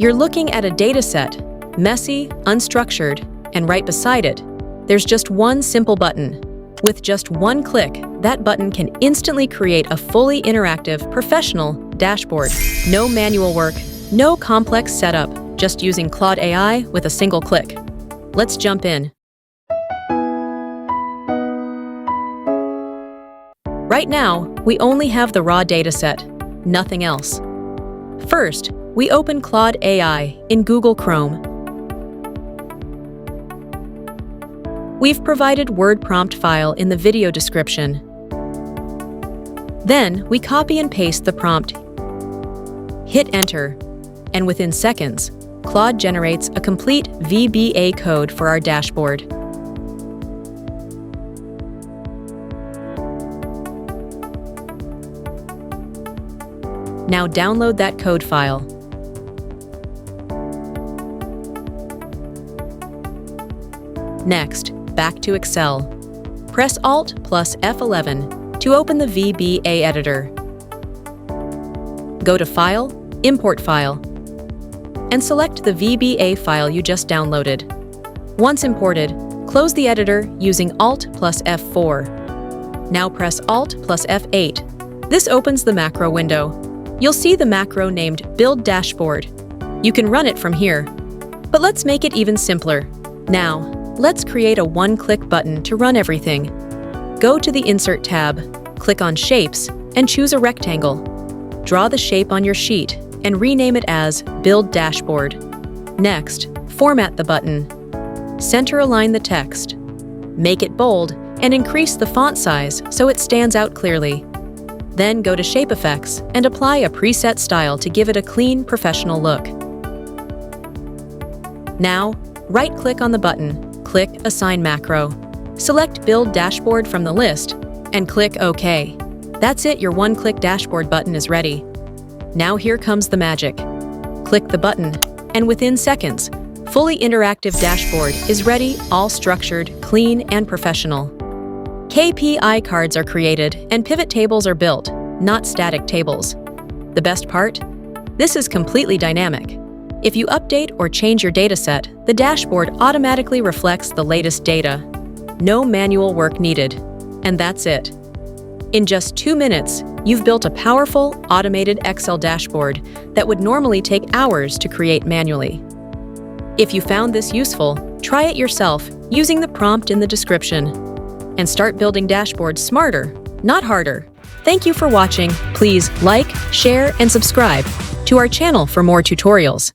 You're looking at a dataset, messy, unstructured, and right beside it, there's just one simple button. With just one click, that button can instantly create a fully interactive, professional dashboard. No manual work, no complex setup, just using Claude AI with a single click. Let's jump in. Right now, we only have the raw dataset, nothing else. First, we open Claude AI in Google Chrome. We've provided word prompt file in the video description. Then, we copy and paste the prompt. Hit enter, and within seconds, Claude generates a complete VBA code for our dashboard. Now download that code file. Next, back to Excel. Press Alt plus F11 to open the VBA editor. Go to File, Import File, and select the VBA file you just downloaded. Once imported, close the editor using Alt plus F4. Now press Alt plus F8. This opens the macro window. You'll see the macro named Build Dashboard. You can run it from here. But let's make it even simpler. Now, let's create a one-click button to run everything. Go to the Insert tab, click on Shapes, and choose a rectangle. Draw the shape on your sheet and rename it as Build Dashboard. Next, format the button. Center align the text. Make it bold and increase the font size so it stands out clearly. Then go to Shape Effects and apply a preset style to give it a clean, professional look. Now, right-click on the button. Click Assign Macro. Select Build Dashboard from the list and click OK. That's it, your one-click dashboard button is ready. Now here comes the magic. Click the button, and within seconds, fully interactive dashboard is ready, all structured, clean, and professional. KPI cards are created and pivot tables are built, not static tables. The best part? This is completely dynamic. If you update or change your dataset, the dashboard automatically reflects the latest data. No manual work needed. And that's it. In just 2 minutes, you've built a powerful, automated Excel dashboard that would normally take hours to create manually. If you found this useful, try it yourself using the prompt in the description. And start building dashboards smarter, not harder. Thank you for watching. Please like, share, and subscribe to our channel for more tutorials.